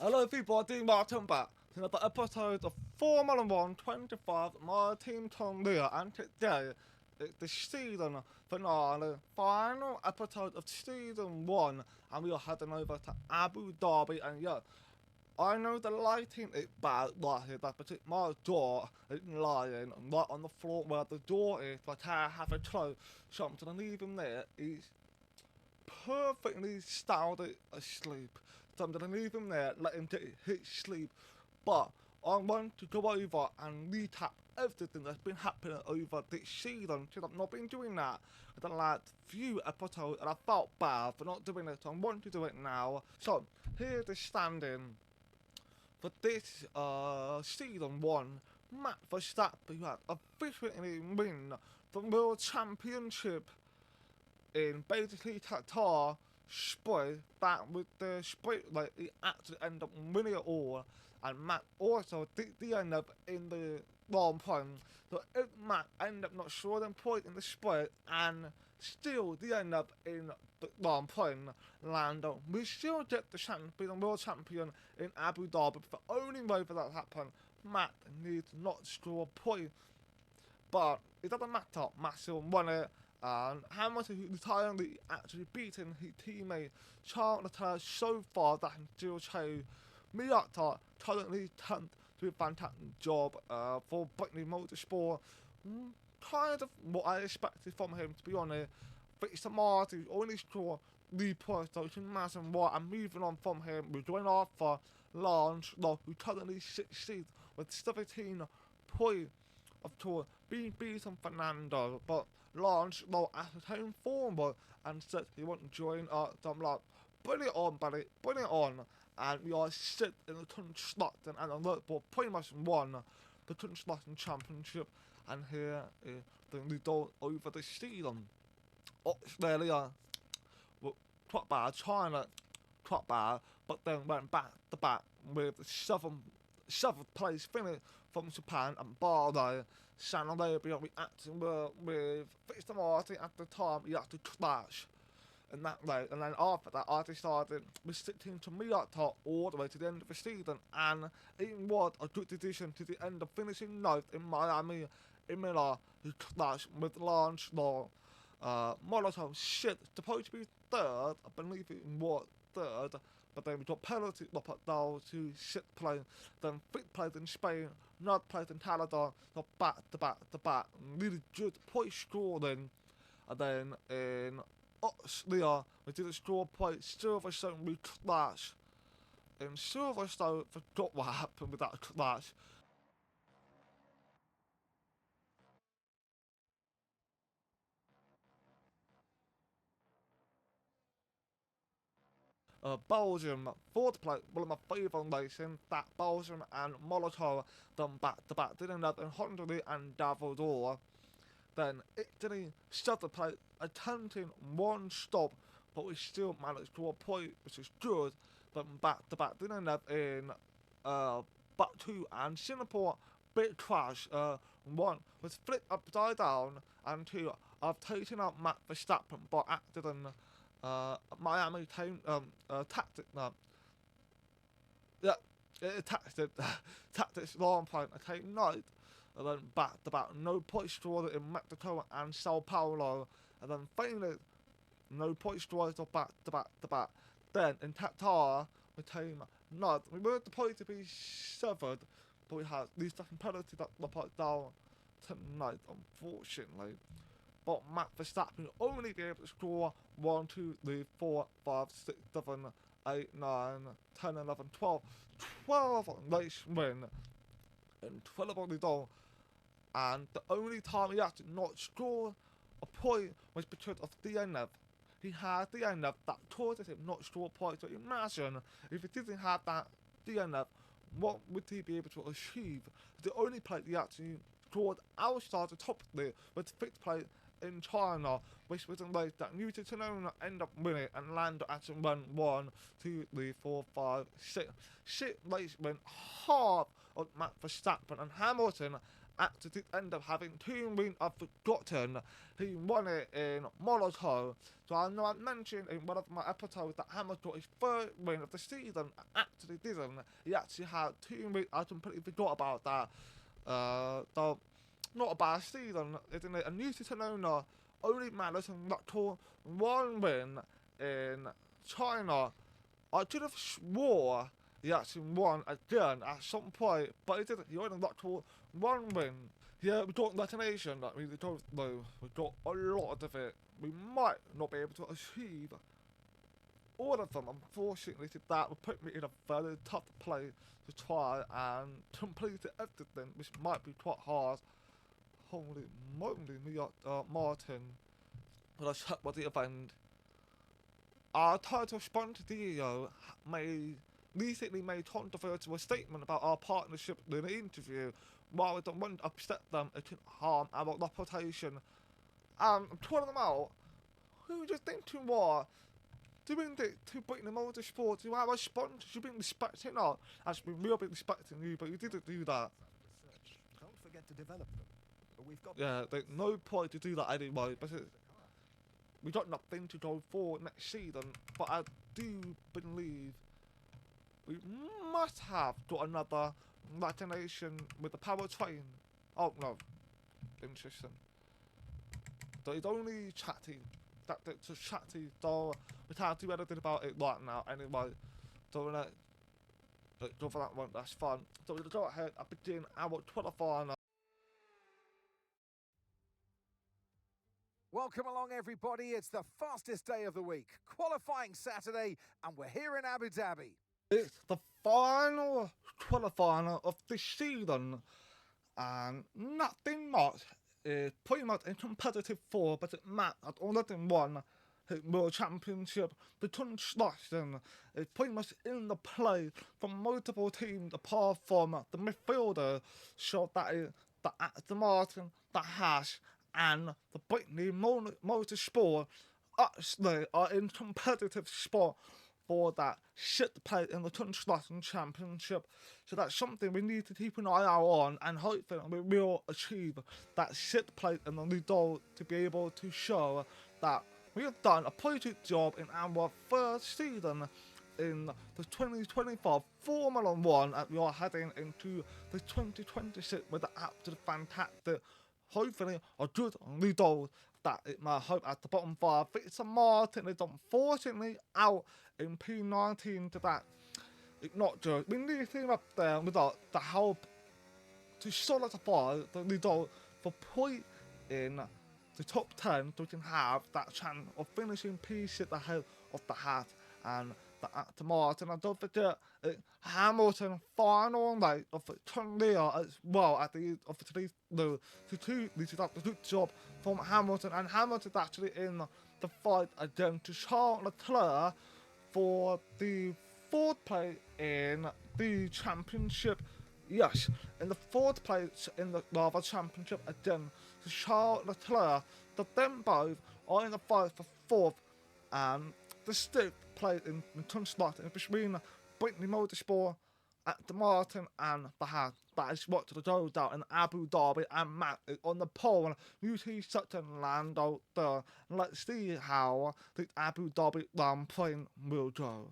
Hello everybody, welcome back to another episode of Formula 1 25. My team Tom Lear, and today it's the season finale, final episode of season 1, and we are heading over to Abu Dhabi. And yeah, I know the lighting is bad right here, but my door is lying right on the floor where the door is, but I have a clue, so I'm gonna leave him there. He's perfectly sound asleep. So I'm gonna leave him there, let him get his sleep. But I want to go over and recap everything that's been happening over this season, because I've not been doing that for the last few episodes, and I felt bad for not doing it, so I want to do it now. So here's the standing for this season 1. Matt Verstappen had officially win the World Championship in basically Qatar split back with the split, like he actually ended up winning it all, and Matt also did end up in the wrong point. So if Matt ended up not scoring point in the split and still did end up in the wrong point, Lando, we still get the champion, world champion in Abu Dhabi. But the only way for that to happen, Matt needs to not score a point. But it doesn't matter, Matt still won it. And Hamilton retiring actually beating his teammate Charles Leclerc so far that he still chose Miata currently turned to a fantastic job for Brittany Motorsport. Kind of what I expected from him, to be honest. Victor Martin only scored 3 points, so you can imagine what I'm moving on from him. We're going after Lance, who currently succeeds with 17 points of tour being beaten Fernando, but Lance at his home forward and said he won't join us. So I'm like, bring it on, buddy, bring it on. And we are sit in the Constructing and on Liverpool pretty much won the Constructing Championship. And here is the result over the season. Australia were quite bad, China quite bad, but then went back to back with the seventh place finish from Japan and Bahrain. Saudi Arabia reacting with Victor Martin at the time. He had to crash in that way, and then after that, I decided we sticking to Miata all the way to the end of the season, and it was a good decision to the end of finishing ninth in Miami. Imola, who crashed with Lance Law. Molotov shit, supposed to be third, I believe it was third, but then we got penalty up down to sixth place, then fifth place in Spain, ninth place in Canada, so back to back to back, really good point scoring, and then in Austria, we didn't score points, Silverstone we crashed. In Silverstone, forgot what happened with that crash. Belgium, fourth place, one of my favourite nations, that Belgium and Molotov done back to back, did another in Hungary and Davor. Then Italy, seventh place, attempting one stop, but we still managed to a point, which is good. Then back to back, did end up in Baku and Singapore, big crash. One was flipped upside down, and two, I've taken out Matt Verstappen by accident. Miami team tactic yeah, tactic tactics long point. I take night and then back to back no point scored in Mexico and Sao Paulo, and then finally no point scored to back to back to back. Then in Qatar we came night. We were the point to be severed, but we had these second penalty that were put down tonight, unfortunately. But Matt Verstappen only be able to score 1, 2, 3, 4, 5, 6, 7, 8, 9, 10, 11, 12. 12 race win in 12 only done. And the only time he had to not score a point was because of DNF. He had DNF that caused him not score a point. So imagine if he didn't have that DNF, what would he be able to achieve? The only play he actually scored outside the top of it was fifth place in China, which was in race that Newton Tsunoda ended up winning and Lando actually won 1, 2, 3, 4, 5, 6. 6 race win half of Matt Verstappen and Hamilton actually did end up having 2 wins. I've forgotten. He won it in Monaco. So I know I mentioned in one of my episodes that Hamilton got his 3rd win of the season. Actually didn't. He actually had 2 wins. I completely forgot about that. So not a bad season, isn't it? A new season owner only managed to not to 1 win in China. I could have swore he actually won again at some point, but he didn't. He only got to 1 win. Yeah, we got destination that we don't know. We got a lot of it. We might not be able to achieve all of them. Unfortunately, that would put me in a very tough place to try and complete everything, which might be quite hard. Holy moly, Martin. When I check what the event. Our title sponsor video recently made controversial statement about our partnership in an interview. While we don't want to upset them, it can harm our reputation. I'm calling them out. Who just think you are doing this to bring the motorsport to our sponsors? You've been respecting us. Actually, we've been respecting you, but you didn't do that. Don't forget to develop them. But we've got There's no point to do that anyway. But we got nothing to go for next season. But I do believe we must have got another imagination with the powertrain. Oh no, interesting. So it's only chatty. That's just chatty. So we can't do anything about it right now. Anyway, so we're gonna go for that one. That's fun. So we're gonna go ahead and begin our qualifying. Welcome along, everybody. It's the fastest day of the week, qualifying Saturday, and we're here in Abu Dhabi. It's the final qualifier of the season, and nothing much is pretty much in competitive for, but it matters only won the World Championship. The construction is pretty much in the play from multiple teams apart from the midfielder, so that is the Aston Martin, the Haas, and the Brittany Motorsport actually are in competitive spot for that shit play in the construction championship. So that's something we need to keep an eye out on, and hopefully we will achieve that shit play in the result to be able to show that we have done a pretty good job in our 3rd season in the 2025 Formula 1, and we are heading into the 2026 with the absolute fantastic, hopefully a good result that it might hope at the bottom 5. Victor Martin is unfortunately out in P19 to that. It's not good. We need him up there without the help to solidify the result for point in the top 10, so we can have that chance of finishing P6 ahead of the Hat and the Aston Martin. And don't forget Hamilton final night of the turnier as well at the end of today's this is a good job from Hamilton, and Hamilton's actually in the fight again to Charles Leclerc for the 4th place in the championship. Yes, in the 4th place in the Lava Championship again to Charles Leclerc. Them both are in the fight for 4th and the 6th place in construction between Brittany Motorsport, the Martin, and the Haas. That is what to go down in Abu Dhabi, and Matt is on the pole. You see such a land out there. Let's see how the Abu Dhabi Grand Prix will go.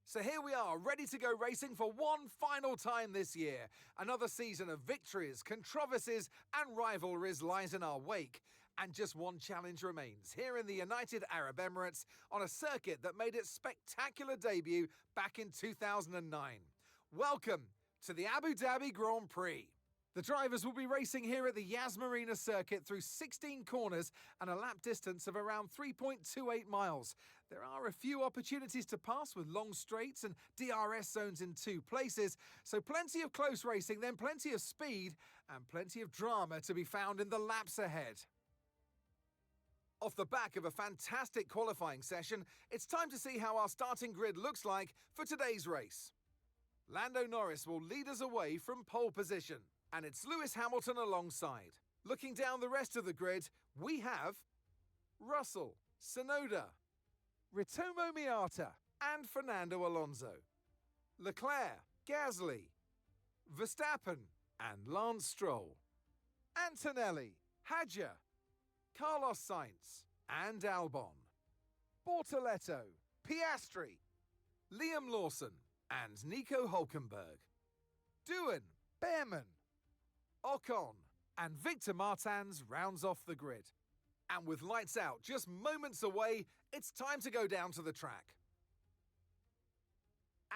So here we are, ready to go racing for one final time this year. Another season of victories, controversies, and rivalries lies in our wake. And just one challenge remains, here in the United Arab Emirates, on a circuit that made its spectacular debut back in 2009. Welcome to the Abu Dhabi Grand Prix. The drivers will be racing here at the Yas Marina Circuit through 16 corners and a lap distance of around 3.28 miles. There are a few opportunities to pass with long straights and DRS zones in 2 places, so plenty of close racing, then plenty of speed and plenty of drama to be found in the laps ahead. Off the back of a fantastic qualifying session, it's time to see how our starting grid looks like for today's race. Lando Norris will lead us away from pole position, and it's Lewis Hamilton alongside. Looking down the rest of the grid, we have Russell, Tsunoda, Ritomo Miata, and Fernando Alonso. Leclerc, Gasly, Verstappen and Lance Stroll. Antonelli, Hadjar, Carlos Sainz and Albon. Bortoletto, Piastri, Liam Lawson and Nico Hulkenberg. Doohan, Behrman, Ocon and Victor Martins rounds off the grid. And with lights out just moments away, it's time to go down to the track.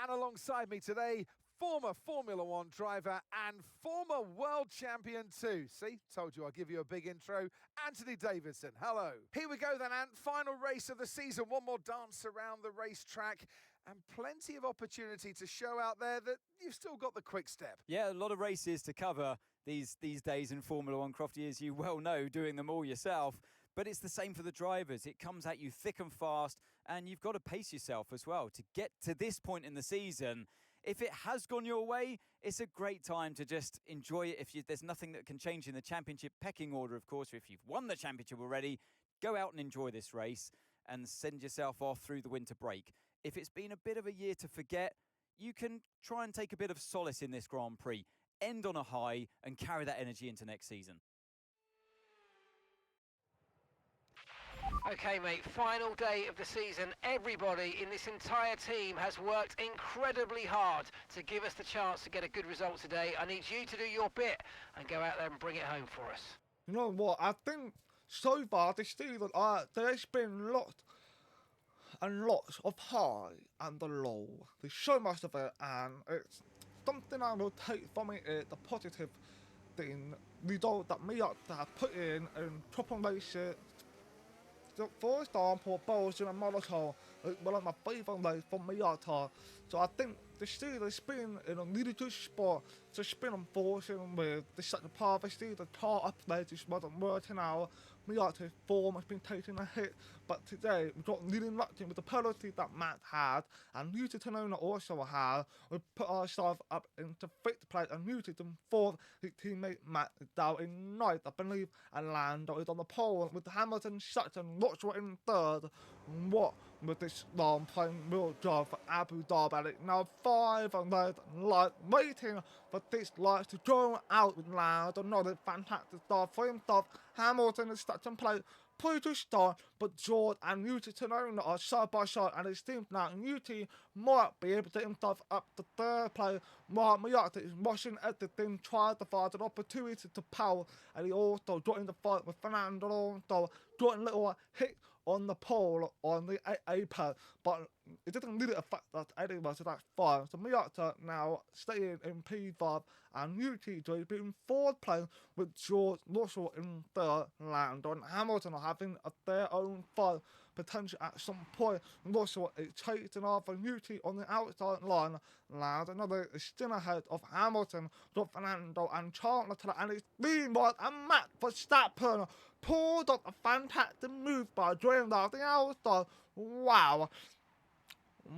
And alongside me today, former Formula One driver and former world champion too. See, told you I'll give you a big intro. Anthony Davidson, hello. Here we go then, Ant. Final race of the season. One more dance around the racetrack and plenty of opportunity to show out there that you've still got the quick step. Yeah, a lot of races to cover these days in Formula One, Crofty, as you well know, doing them all yourself. But it's the same for the drivers. It comes at you thick and fast, and you've got to pace yourself as well to get to this point in the season. If it has gone your way, it's a great time to just enjoy it. There's nothing that can change in the championship pecking order, of course. If you've won the championship already, go out and enjoy this race and send yourself off through the winter break. If it's been a bit of a year to forget, you can try and take a bit of solace in this Grand Prix, end on a high, and carry that energy into next season. Okay, mate, final day of the season. Everybody in this entire team has worked incredibly hard to give us the chance to get a good result today. I need you to do your bit and go out there and bring it home for us. You know what? I think so far this season, there's been lots and lots of high and the low. There's so much of it, and it's something I will take from it is the positive thing. Result that me have put in top of races. For example, Belgium and Monaco is one of my favourite races for Miata. So I think the season has been in a really good spot. So it's been unfortunate with the second part of the season. The car upgrade just wasn't working out. Miata's form has been taking a hit. But today we got really lucky with the penalty that Matt had and Newton Tonona also had. We put ourselves up into fifth place and Newton in fourth. His teammate Matt is down in ninth, I believe, and Lando is on the pole with Hamilton, Sutton, Roswell in third. What with this long playing real job for Abu Dhabi? Now 5 red lights waiting for this light to go out with Lando. Another fantastic start for himself. Hamilton is stuck in place. Pretty start, but George and Newton Tonona are side by side, and it seems now Newton might be able to get himself up to third place. While Miata is rushing everything, trying to find an opportunity to power, and he also got in the fight with Fernando Alonso, got a little hit on the pole on the A-pad, but it didn't really affect us anyway, so that's fine. So Miata now staying in P5, and Newton is being fourth place with George Russell in third. Lando and Hamilton are having their own fight potential at some point. Russell is chasing after Newton on the outside line. Lando is still ahead of Hamilton, got Fernando and Charles Leclerc, and it's meanwhile and Matt Verstappen pulled up a fantastic move by driving down the outside. Wow.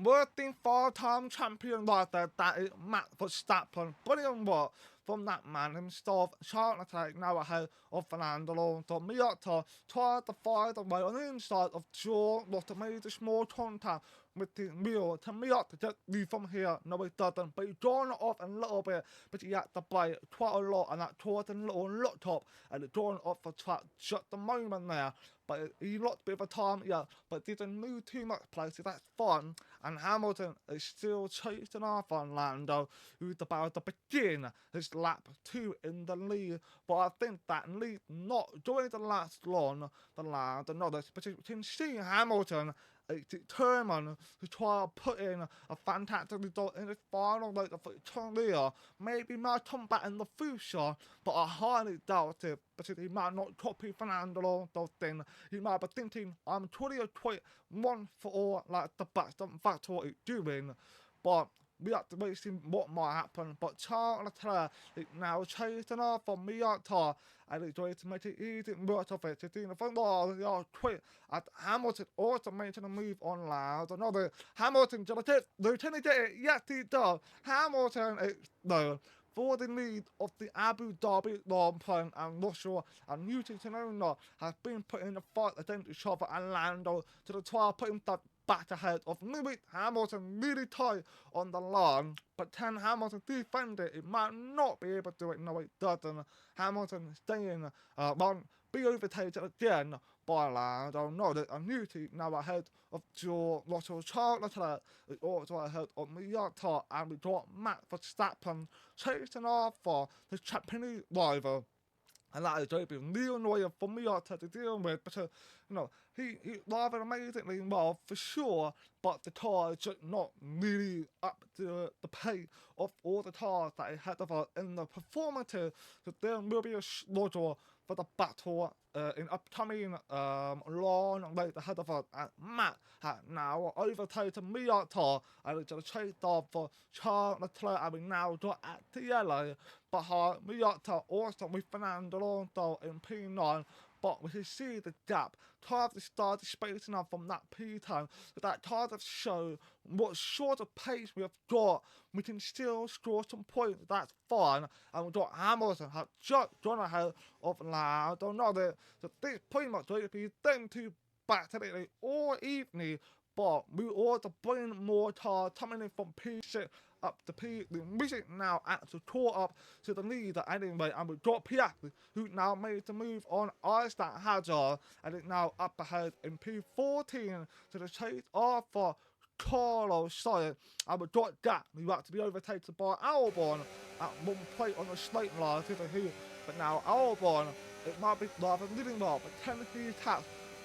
Working 4-time champion right there, that is Matt Verstappen. Brilliant work from that man himself. Charles Leclerc now ahead of Fernando Alonso. Miata tried to find a way on the inside of George Russell, made a small contact with his wheel to Miata just leave from here. No, he doesn't, but he's drawn it off a little bit, but he had to brake quite a lot, and that caused a little lock top, and it drawn off the track just a moment there. But he lost a bit of a time, yeah, but didn't lose too much place, so that's fun. And Hamilton is still chasing after Lando, who's about to begin his lap 2 in the lead. But I think that lead not going to last long. The Lando notice, but you can see Hamilton is determined to try to put in a fantastic result in his final race of his career. Maybe he might come back in the future, but I highly doubt it, because he might not copy Fernando Alonso's thing. He might be thinking, I'm 20 or 20, one for all, like the best, that's what he's doing. But we have to wait to see what might happen. But Charles Leclerc is now chasing after Miata, and he's going to make it easy work of it. He's in the front row, they are quick. And Hamilton also making a move on Lando. Another Hamilton, did Lieutenant get it? Yes, he does. Hamilton is no. For the lead of the Abu Dhabi long plan, and Russell and Newton Tonona has been put in a fight against each other, and Lando to try to put himself back ahead of Lewis Hamilton really tight on the line, but can Hamilton defend it? It might not be able to do it. No, it doesn't. Hamilton staying won't be overtaken again by Lando Norris and Newty now ahead of George Russell. Charles Leclerc is also ahead of Miata, and we got Max Verstappen chasing after the Japanese rival. And that is going to be really annoying for Miata to deal with because, he rather amazingly well for sure, but the car is just not really up to the pace of all the cars that it had of us in the performances. So there will be a schedule for the battle in upcoming long race ahead of us. And Matt has now overtaken Miata and it's just chased off for Charles Leclerc, and we now got at the yellow behind Miata, also with Fernando Alonso in P9. But we can see the gap. Tires have started spacing out from that P10. So that tires have shown what sort of pace we have got. We can still score some points. That's fine. And we've got Hamilton has just gone ahead of Lando Norris. So this pretty much going to be them two back to the all evening. But we ought to bring more tires coming in from P6 up to P. The music now actually caught up to the leader anyway, and we've got Piastri, who now made the move on Iceland Hazard, and is now up ahead in P14 to the chase after Carlos Sainz, and we've got that, who had to be overtaken by Albon at one plate on the straight line to the hill. But now Albon, it might be rather leading well, but can he catch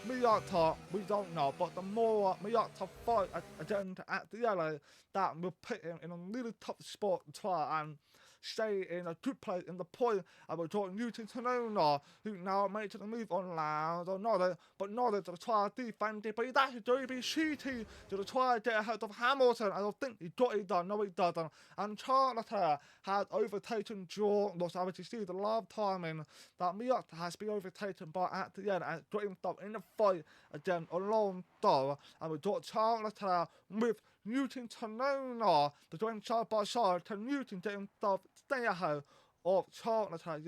Miata? We don't know, but the more Miata fight again at the yellow, that will put him in a really tough spot to try and stay in a good place in the point. And we're talking Newton Tanola, who now made the move on Lando Norris, but Norris to try to defend it, but he's actually going to be cheating to try to get ahead of Hamilton. I don't think he got it done, no he doesn't. And Charles Leclerc had overtaken George Russell, which you see the last timing that Miata has been overtaken by at the end and got himself in the fight again alone though. And we got Charles Leclerc with Newton Tanola, the join side by side. Can Newton get himself stay ahead of Charles Leclerc?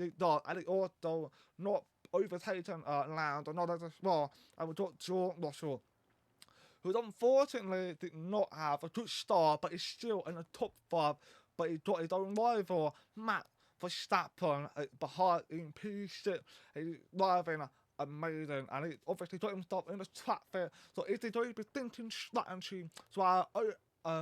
And it also not overtaken Lando Norris as well. And we got George Russell, who unfortunately did not have a good start, but is still in the top 5. But he got his own rival, Max Verstappen, behind in P6. He's driving amazing, and he obviously got himself in the traffic. So is he going to be thinking strategy to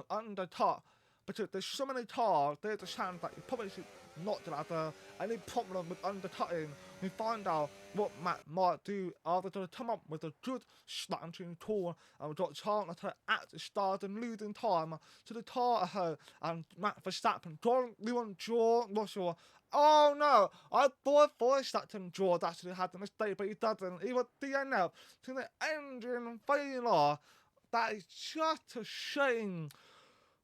undercut? Because there's so many cars, there's a chance that he probably should not have any problem with undercutting. We find out what Matt might do after to come up with a good strategy tool. And we've got Charles Leclerc at the start and losing time to the car ahead, and Matt Verstappen don't leave George Russell. Oh no, I thought Verstappen George actually had the mistake, but he doesn't. He was DNF to the engine failure. That is just a shame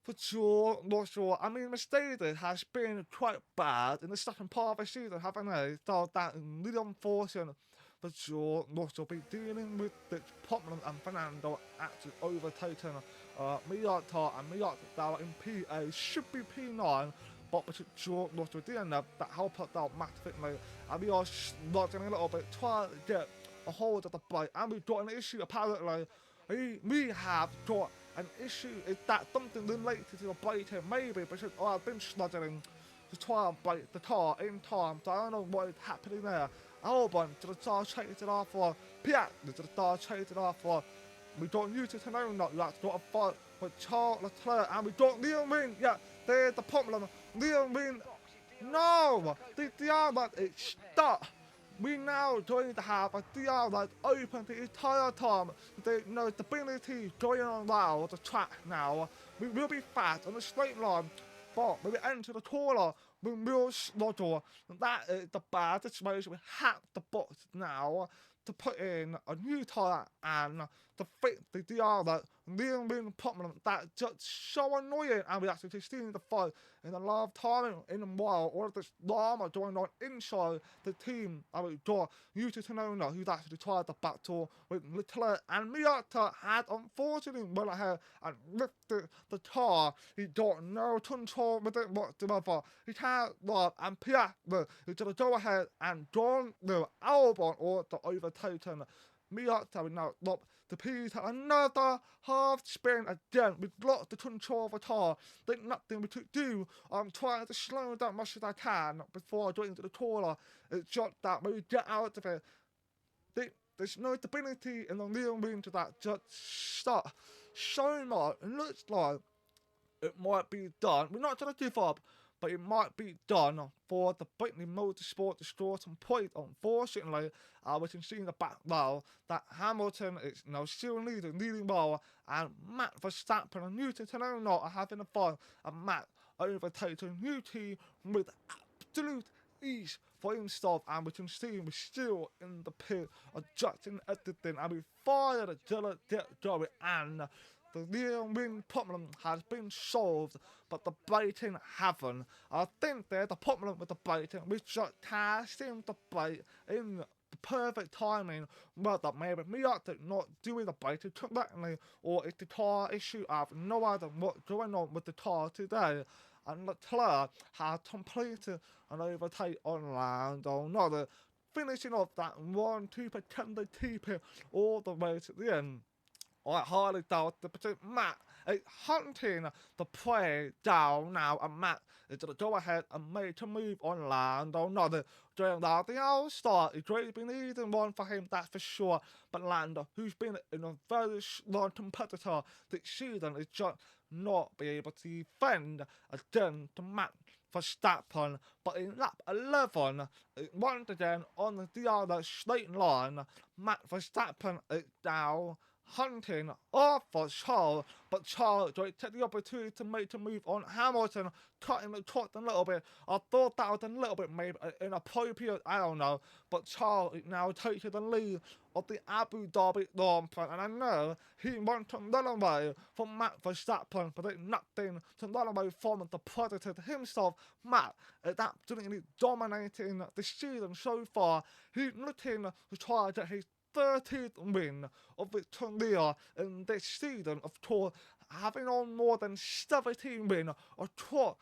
for George Russell. I mean, Mercedes has been quite bad in the second part of the season, haven't they? So that is really unfortunate for George Russell be dealing with this problem, and Fernando actually overtaken Miata, and Miata now in P8 should be P9. But because George Russell DNF, that helped us out massively, and we are struggling a little bit trying to get a hold of the bike, and we've got an issue apparently. We have got an issue. Is that something related to the bike here? Maybe, because I've been struggling to try and break the car in time, so I don't know what is happening there. Albon to the start chasing after Piastri to the start chasing after. We don't use it to know not that's got a fight with Charles Leclerc, and we don't Liam win. Yeah, there's the problem. Liam win. No, the DRS is stuck. We now going to have a DRS open the entire time. There's no stability going on around the track now. We will be fast on the straight line, but when we enter the corner, we will struggle. That is the bad situation. We have the box now to put in a new tyre and to fix the DRS. Liam win problem. That's just so annoying, and we actually seen the fight in the last time in a while. All of this drama going on inside the team. I would draw Yuki Tsunoda, who's actually tried the battle with Leclerc, and Miata had unfortunately went ahead and lifted the car. He got no control with it whatsoever. He can't drive, and Piastri is going to go ahead and join the Albon or the overtaken Miata will now look to Peter another half spin again. We've lost the control of the car. There's nothing we could do. I'm trying to slow down as much as I can before I go into the corner. It's just that when we get out of it, there's no stability in the real wind that just start so much. It looks like it might be done. We're not going to give up, but it might be done for the Brittany Motorsport to score some points. Unfortunately, we can see in the back now that Hamilton is now still leading well, and Matt Verstappen and Newton Tenono are having a fun, and Matt overtakes a new team with absolute ease for himself, and we can see we're still in the pit adjusting everything, and we fired a Jella going, and the rear wing problem has been solved, but the braking haven't. I think there's a problem with the braking. We just can't seem to brake in the perfect timing, whether maybe me not doing the braking correctly, or it's the car issue. I have no idea what's going on with the car today. And Leclerc has completed an overtake on Lando Norris, finishing off that 1-2 pretender keeping all the way to the end. I highly doubt the Matt is hunting the prey down now, and Matt is going to go ahead and make a move on Lando Norris. During the old start, it's really been an easy one for him, that's for sure, but Lando, who's been in a very strong competitor this season, is just not be able to defend again to Matt Verstappen. But in lap 11, once again on the other straight line, Matt Verstappen is down hunting off for Charles, but Charles took the opportunity to make a move on Hamilton, cutting the clock a little bit. I thought that was a little bit maybe inappropriate, I don't know, but Charles is now taking the lead of the Abu Dhabi Grand Prix, and I know he wants to run away from Matt Verstappen, but it's nothing to run away from the predator himself. Matt is absolutely dominating the season so far. He's looking to try to get his 30th win of his career in this season, of course, having on more than 17 wins across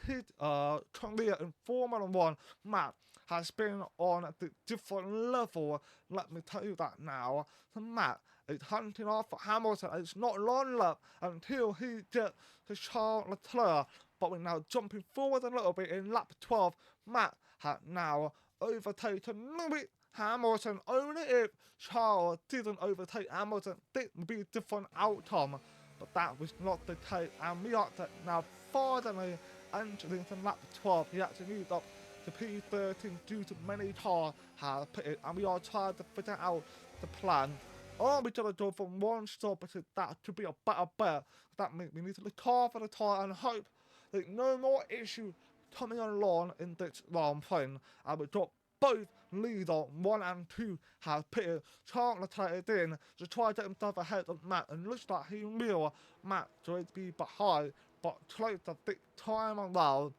his career in Formula 1. Matt has been on a different level, let me tell you that now. So Matt is hunting after Hamilton, and it's not long left until he gets to Charles Leclerc, but we're now jumping forward a little bit in lap 12. Matt has now overtaken Lewis Hamilton. Only if Charles didn't overtake Hamilton, this would be a different outcome, but that was not the case, and we are now finally entering into lap 12. He actually moved up to P13 due to many cars have pitted, and we are trying to figure out the plan. Are we going to go from one stop, because that could be a better bet? That means we need to look after the tire and hope there's no more issue coming along in this long plane, and we got both leader 1 and 2 have pitted. Charles Leclerc in to try to get himself ahead of Matt, and looks like he will. Matt going to be behind, but close to this time around.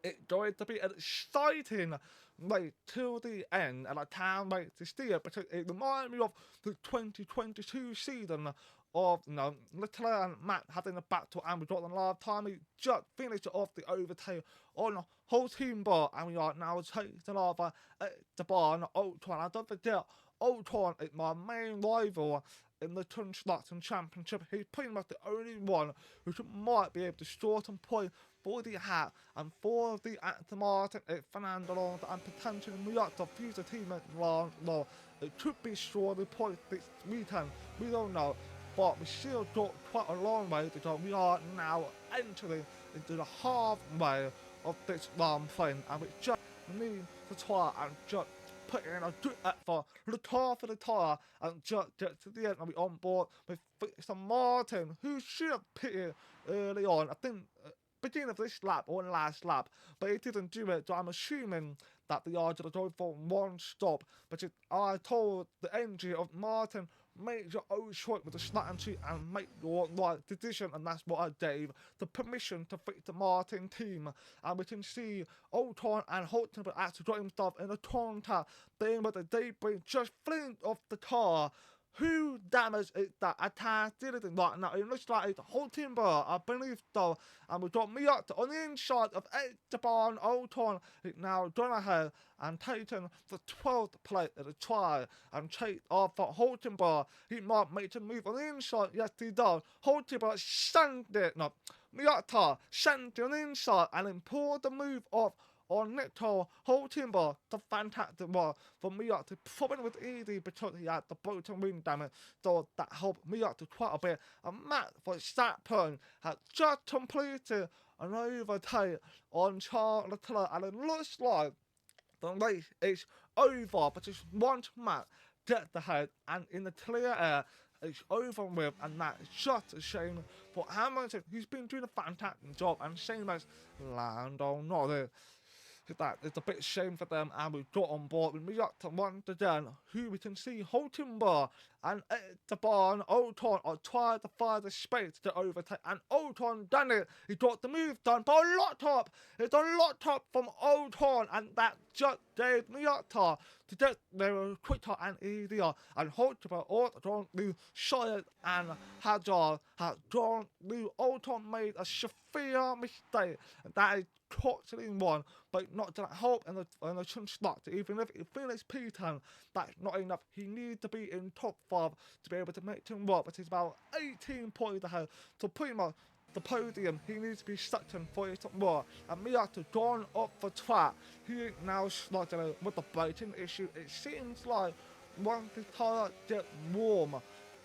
It's going to be an exciting race till the end, and I can't wait to see it, because it reminds me of the 2022 season of Leclerc and Matt having a battle, and we got the last time he just finished off the overtake on the whole team bar, and we are now taking over at the bar on Ultron. I don't forget, Ultron is my main rival in the Construction Championship. He's pretty much the only one who might be able to score some points for the hat, and for the Aston Martin, it's Fernando Alonso, and potentially we got the future teammate Lando. It could be scoring points this weekend, we don't know, but we still got quite a long way to go. We are now entering into the halfway of this long plane, and we just need to try and just put in a good effort, look after the tyre, and just get to the end and be on board with Mr. Martin, who should have pitted early on, I think beginning of this lap or last lap, but he didn't do it, so I'm assuming that they are going to go for one stop, but I told the engine of Martin, make your own choice with the starting sheet and make your right decision, and that's what I gave the permission to fix the Martin team. And we can see Ocon and Hulkenberg actually got himself in a contact, then with the debris just flew off the car. who damage is that attack did it right now. It looks like it's Hülkenberg, I believe though. And we've got Miata on the inside of Esteban Ocon. It's now gone ahead and taken the 12th place at the try and chased off for Hülkenberg. He might make a move on the inside. Yes, he does. Hülkenberg sent it. No, Miata sent it on the inside and then pulled the move off on Nico Hülkenberg. The fantastic one for Miata to put in with easy because he had the broken wing damage, so that helped Miata quite a bit. And Matt Verstappen has just completed an overtake on Charles Leclerc, and it looks like the race is over, but just once Matt gets ahead and in the clear air, it's over with, and that's just a shame for Hamilton, who's been doing a fantastic job, and same as Lando Norris. That is a bit shame for them, and we've got on board with Miata once again, who we can see Hülkenberg and Esteban Ocon are trying to find the space to overtake, and Ocon done it. He got the move done, but a lot top. It's a lot top from Ocon, and that just gave Miata to get there quicker and easier. And Hülkenberg also knew Shire and Hazard had gone knew Ocon made a severe mistake, and that is totally one, but not to help in the start. Even if he finished P10, that's not enough. He needs to be in top 5 to be able to make him work, but he's about 18 points ahead. So pretty much the podium, he needs to be second for it more. And Miata gone up for track. He now struggling with the braking issue. It seems like once the tyre gets warm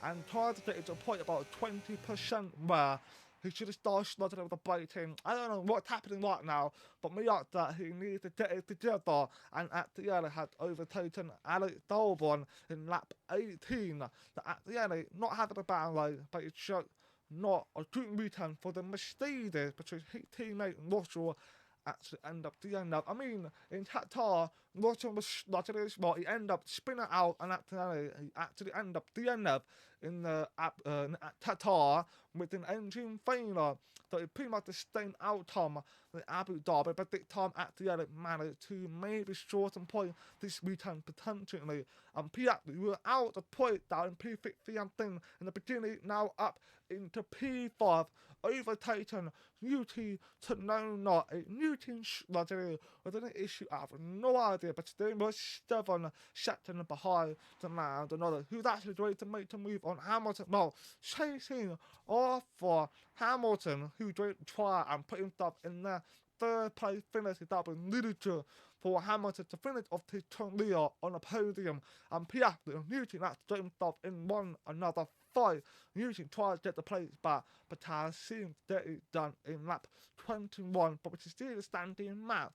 and try to get it to a point about 20% where he should have started struggling with the braking. I don't know what's happening right now, but Miata, he needs to get it together, and at the end, had overtaken Alex Albon in lap 18. So at the end, not having a bad race, but it's just not a good weekend for the Mercedes, because his teammate Russell actually end up the end up. I mean, in Qatar, Russell was struggling as well. He ended up spinning out, and he actually ended up the end up in Qatar with an engine failure. So it pretty much the same outcome with Abu Dhabi, but this time at the end it managed to maybe shorten point this weekend potentially. And Piat, we were out the point down in P50 and thing in the beginning, now up into P5, overtaken UT to no not a Newton strategy with an issue. I have no idea, but they were 7 seconds behind the round another, who's actually ready to make the move on Hamilton. Well, chasing off for Hamilton, who didn't try and put himself in the 3rd place finish. That was needed to for Hamilton to finish off his career on a podium. And Piastri and Newton actually got himself in one another fight. Newton tried to get the place back, but has seemed to get it done in lap 21, but which is still a standing Matt,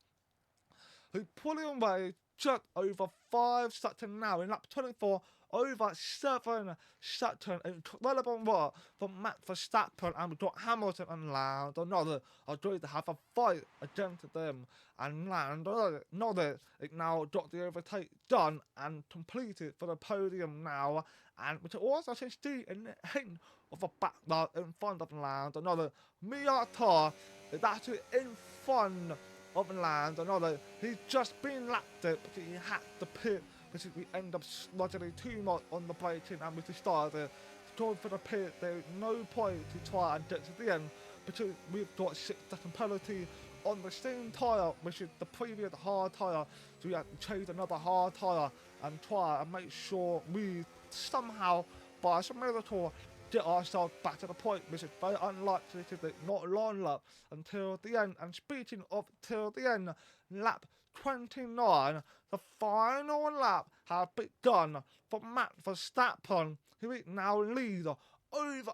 who pulling away just over 5 seconds now in lap 24, over 7 seconds. Incredible work from Matt Verstappen, and we've got Hamilton and Lando Norris are going to have a fight against them. And Lando Norris is now got the overtake done and completed for the podium now. And which also can see in the hint of a backlog in front of Lando Norris. Miata is actually in front of Lando Norris. He's just been lapped it, but he had to pit because we end up slugging too much on the braking, and we decided to go for the pit. There's no point to try and get to the end because we've got 6-second penalty on the same tyre, which is the previous hard tyre. So we have to change another hard tyre and try and make sure we somehow, by some miracle, get ourselves back to the point, which is very unlikely to be not long lap until the end. And speaking of till the end, lap 29, the final lap has begun for Matt Verstappen, who is now leader over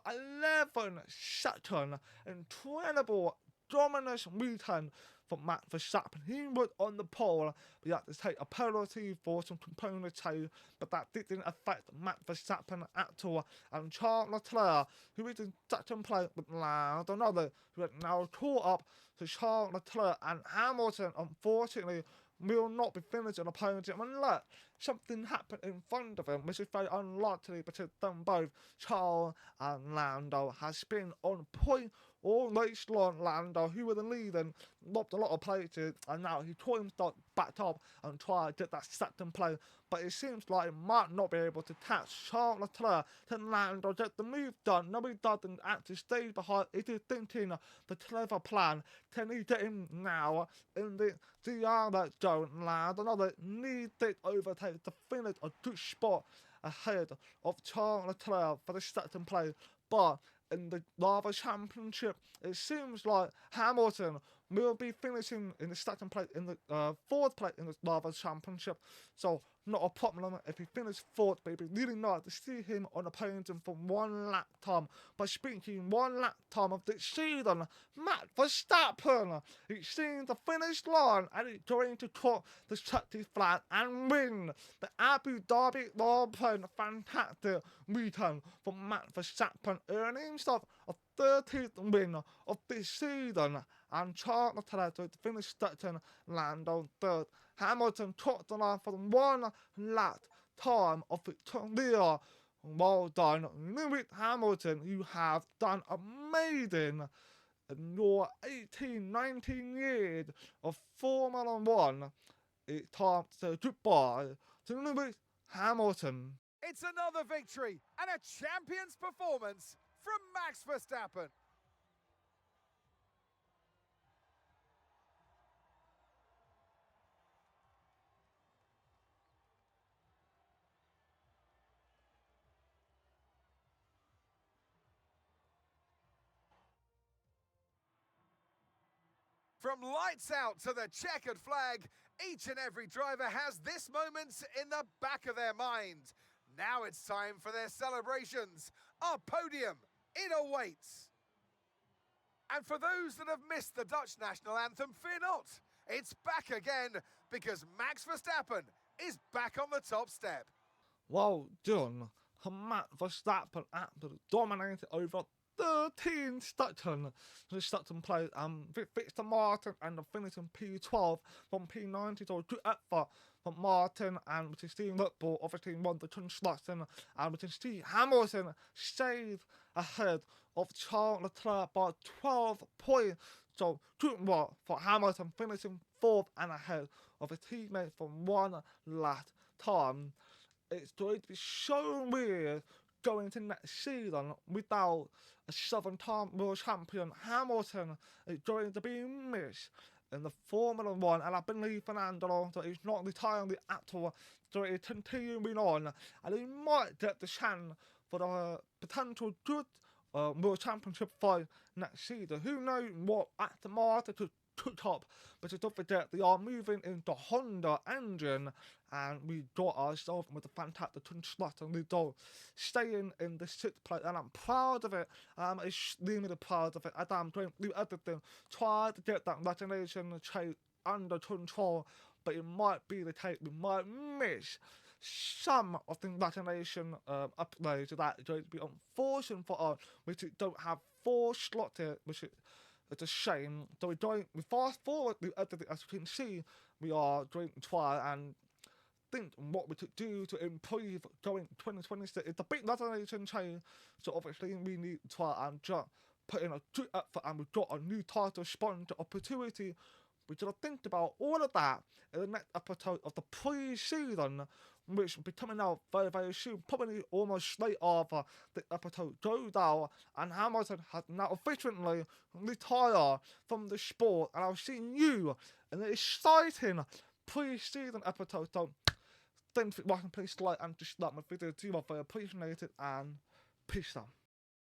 11 seconds. Incredible dominant weekend for Matt Verstappen. He was on the pole, but he had to take a penalty for some component change, but that didn't affect Matt Verstappen at all. And Charles Leclerc, who is in second place with Lando Norris, who had now caught up to Charles Leclerc, and Hamilton, unfortunately, will not be finishing a podium unless something happened in front of him, which is very unlikely because them both, Charles and Lando, has been on point all race long. Lando, who was the leading, lost a lot of places, and now he taught himself back up and try to get that second place. But it seems like he might not be able to catch Charles Leclerc. Can Lando get the move done? No, he doesn't actually stay behind. It is thinking the clever plan. Can he get him now in the DRS zone? Lando needs it overtake to finish a good spot ahead of Charles Leclerc for the second place. But in the Driver Championship, it seems like Hamilton will be finishing in the second place, in the fourth place in the Driver Championship. So not a problem if he finishes fourth, but it'd be really nice to see him on the podium for one lap time. But speaking one lap time of the season, Max Verstappen, he's seen the finish line and he's going to cut the checkered flag and win the Abu Dhabi Grand Prix. Fantastic weekend for Max Verstappen, earning himself a 13th win of this season, and Charles Leclerc to finish second, Lando third. Hamilton took the line for one lap time of Victoria. Well done, Lewis Hamilton. You have done amazing in your 19 years of Formula One. It's time to say goodbye to Lewis Hamilton. It's another victory and a champion's performance from Max Verstappen. From lights out to the checkered flag, each and every driver has this moment in the back of their mind. Now it's time for their celebrations. Our podium, it awaits. And for those that have missed the Dutch national anthem, fear not. It's back again because Max Verstappen is back on the top step. Well done. Max Verstappen absolutely dominated over 13 Stutton. The Stutton played Victor Martin and the finishing P12 from P90, so good effort from Martin, and we can see Red Bull obviously won the construction, and we can see Hamilton stayed ahead of Charles Leclerc by 12 points. So good work for Hamilton, finishing fourth and ahead of his teammate from one lap time. It's going to be so weird going to next season without a 7-time world champion. Hamilton is going to be missed in the Formula One, and I believe Fernando that he's not retiring at all, so he's continuing on, and he might get the chance for the potential good world championship fight next season. Who knows what Aston Martin could up, but don't forget they are moving into Honda engine, and we got ourselves with a fantastic construction result, staying in the 6th place, and I'm proud of it. I'm extremely proud of it, as I'm doing everything, try to get that imagination chase under control, but it might be the case we might miss some of the imagination upgrades that is going to be unfortunate for us, which don't have 4 slots here, which is it's a shame. So we fast forward the editing, as you can see, we are going to try and think what we could do to improve going 2026. It's a big generation change, so obviously we need to try and just put in a good effort, and we've got a new title sponsor opportunity. We should think about all of that in the next episode of the pre-season, which will be coming out very, very soon, probably almost straight after the episode goes out, and Hamilton has now officially retired from the sport, and I'll see you in the exciting pre-season episode. So, thanks for watching, please like and dislike my video, do I very appreciate it, and peace out.